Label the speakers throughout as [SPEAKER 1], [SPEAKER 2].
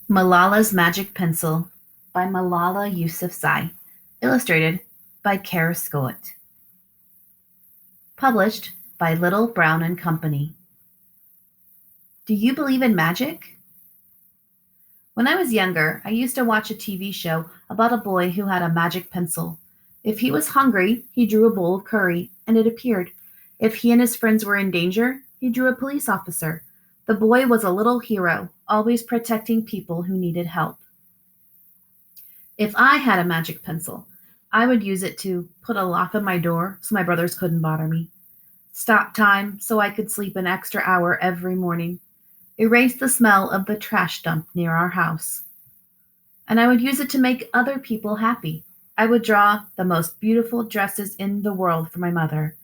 [SPEAKER 1] Malala's Magic Pencil by Malala Yousafzai. Illustrated by Kara Scott. Published by Little Brown and Company. Do you believe in magic? When I was younger, I used to watch a TV show about a boy who had a magic pencil. If he was hungry, he drew a bowl of curry, and it appeared. If he and his friends were in danger, he drew a police officer. The boy was a little hero, always protecting people who needed help. If I had a magic pencil, I would use it to put a lock on my door so my brothers couldn't bother me, stop time so I could sleep an extra hour every morning, erase the smell of the trash dump near our house. And I would use it to make other people happy. I would draw the most beautiful dresses in the world for my mother,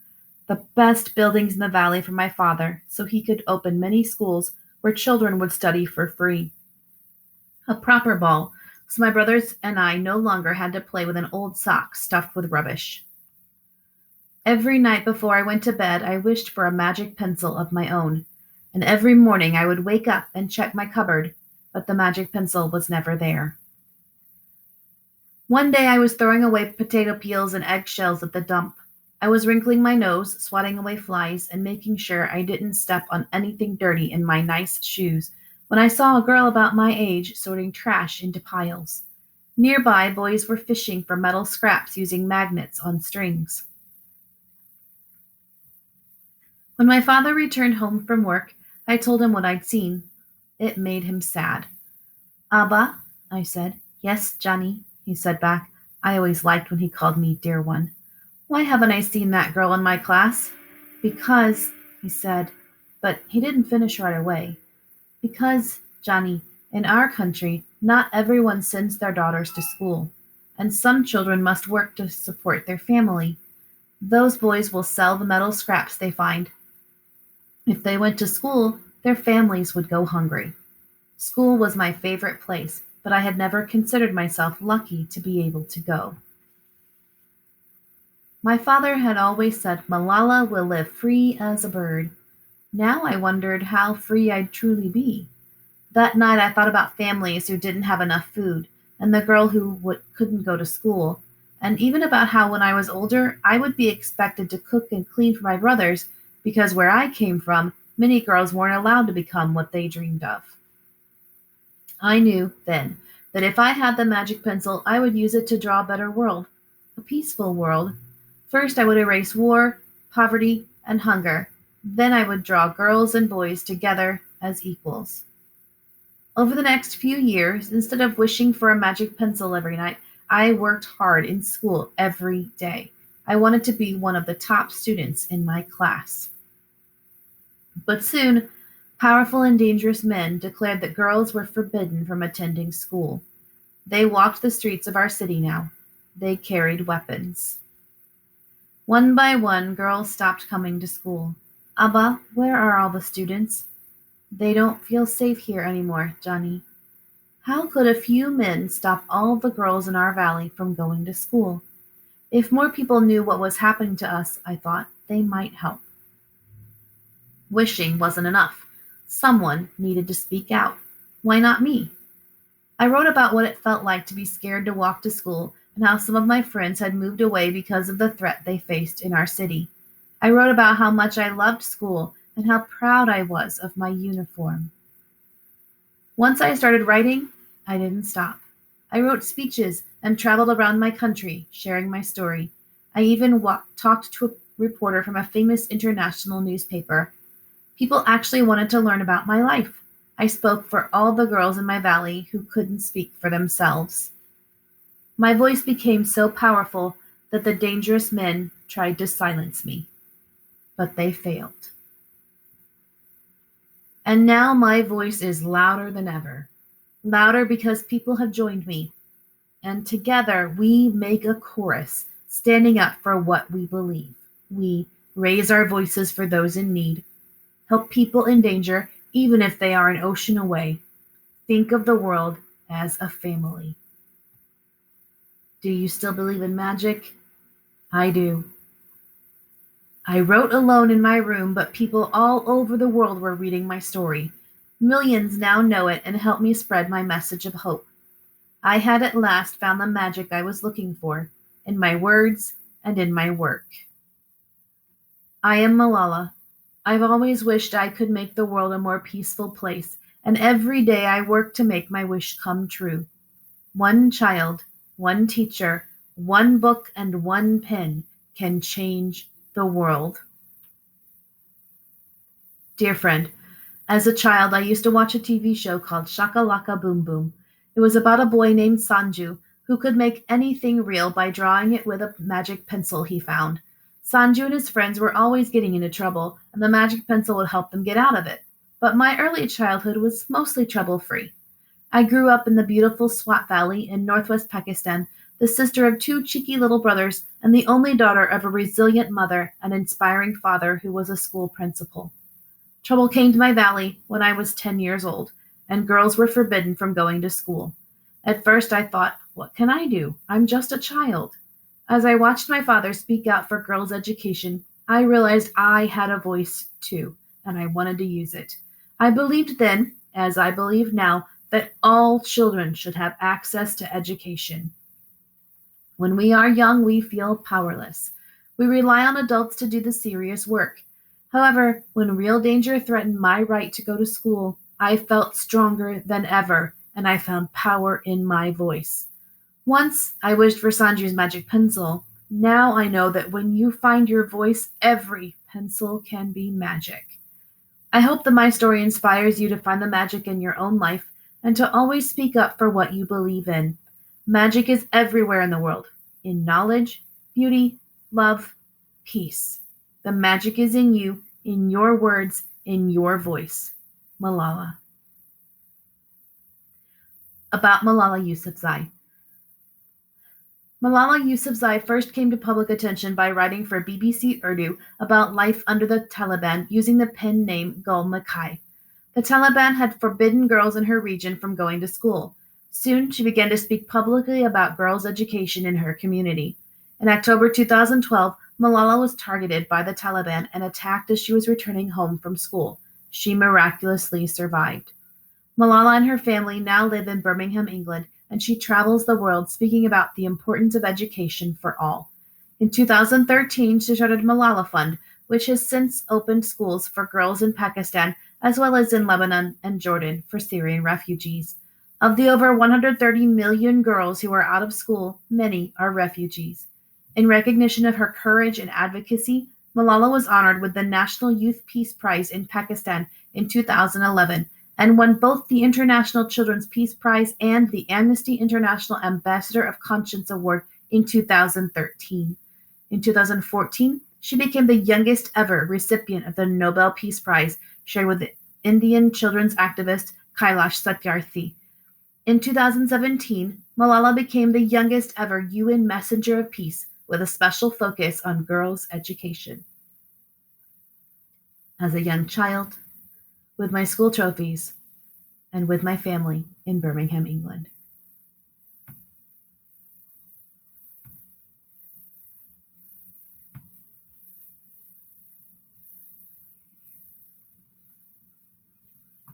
[SPEAKER 1] the best buildings in the valley for my father, so he could open many schools where children would study for free. A proper ball, so my brothers and I no longer had to play with an old sock stuffed with rubbish. Every night before I went to bed, I wished for a magic pencil of my own, and every morning I would wake up and check my cupboard, but the magic pencil was never there. One day I was throwing away potato peels and eggshells at the dump. I was wrinkling my nose, swatting away flies, and making sure I didn't step on anything dirty in my nice shoes when I saw a girl about my age sorting trash into piles. Nearby, boys were fishing for metal scraps using magnets on strings. When my father returned home from work, I told him what I'd seen. It made him sad. Abba, I said. Yes, Johnny, he said back. I always liked when he called me dear one. Why haven't I seen that girl in my class? Because, he said, but he didn't finish right away. Because, Johnny, in our country, not everyone sends their daughters to school, and some children must work to support their family. Those boys will sell the metal scraps they find. If they went to school, their families would go hungry. School was my favorite place, but I had never considered myself lucky to be able to go. My father had always said Malala will live free as a bird. Now I wondered how free I'd truly be. That night I thought about families who didn't have enough food, and the girl who couldn't go to school, and even about how when I was older I would be expected to cook and clean for my brothers because where I came from, many girls weren't allowed to become what they dreamed of. I knew then that if I had the magic pencil, I would use it to draw a better world, a peaceful world. First, I would erase war, poverty, and hunger. Then I would draw girls and boys together as equals. Over the next few years, instead of wishing for a magic pencil every night, I worked hard in school every day. I wanted to be one of the top students in my class. But soon, powerful and dangerous men declared that girls were forbidden from attending school. They walked the streets of our city now. They carried weapons. One by one, girls stopped coming to school. Abba, where are all the students? They don't feel safe here anymore, Johnny. How could a few men stop all the girls in our valley from going to school? If more people knew what was happening to us, I thought, they might help. Wishing wasn't enough. Someone needed to speak out. Why not me? I wrote about what it felt like to be scared to walk to school and how some of my friends had moved away because of the threat they faced in our city. I wrote about how much I loved school and how proud I was of my uniform. Once I started writing, I didn't stop. I wrote speeches and traveled around my country, sharing my story. I even talked to a reporter from a famous international newspaper. People actually wanted to learn about my life. I spoke for all the girls in my valley who couldn't speak for themselves. My voice became so powerful that the dangerous men tried to silence me, but they failed. And now my voice is louder than ever. Louder because people have joined me. And together we make a chorus, standing up for what we believe. We raise our voices for those in need, help people in danger, even if they are an ocean away. Think of the world as a family. Do you still believe in magic? I do. I wrote alone in my room, but people all over the world were reading my story. Millions now know it and help me spread my message of hope. I had at last found the magic I was looking for in my words and in my work. I am Malala. I've always wished I could make the world a more peaceful place, and every day I work to make my wish come true. One child, one teacher, one book, and one pen can change the world. Dear friend, as a child, I used to watch a TV show called Shaka Laka Boom Boom. It was about a boy named Sanju who could make anything real by drawing it with a magic pencil he found. Sanju and his friends were always getting into trouble, and the magic pencil would help them get out of it. But my early childhood was mostly trouble free. I grew up in the beautiful Swat Valley in northwest Pakistan, the sister of two cheeky little brothers, and the only daughter of a resilient mother and inspiring father who was a school principal. Trouble came to my valley when I was 10 years old, and girls were forbidden from going to school. At first I thought, what can I do? I'm just a child. As I watched my father speak out for girls' education, I realized I had a voice too, and I wanted to use it. I believed then, as I believe now, that all children should have access to education. When we are young, we feel powerless. We rely on adults to do the serious work. However, when real danger threatened my right to go to school, I felt stronger than ever, and I found power in my voice. Once I wished for Sanju's magic pencil. Now I know that when you find your voice, every pencil can be magic. I hope that my story inspires you to find the magic in your own life and to always speak up for what you believe in. Magic is everywhere in the world, in knowledge, beauty, love, peace. The magic is in you, in your words, in your voice. Malala. About Malala Yousafzai. Malala Yousafzai first came to public attention by writing for BBC Urdu about life under the Taliban using the pen name Gul Makai. The Taliban had forbidden girls in her region from going to school. Soon, she began to speak publicly about girls' education in her community. In October 2012, Malala was targeted by the Taliban and attacked as she was returning home from school. She miraculously survived. Malala and her family now live in Birmingham, England, and she travels the world speaking about the importance of education for all. In 2013, she started Malala Fund, which has since opened schools for girls in Pakistan as well as in Lebanon and Jordan for Syrian refugees. Of the over 130 million girls who are out of school, many are refugees. In recognition of her courage and advocacy, Malala was honored with the National Youth Peace Prize in Pakistan in 2011 and won both the International Children's Peace Prize and the Amnesty International Ambassador of Conscience Award in 2013. In 2014, she became the youngest ever recipient of the Nobel Peace Prize, shared with the Indian children's activist Kailash Satyarthi. In 2017, Malala became the youngest ever UN Messenger of Peace with a special focus on girls' education. As a young child, with my school trophies, and with my family in Birmingham, England.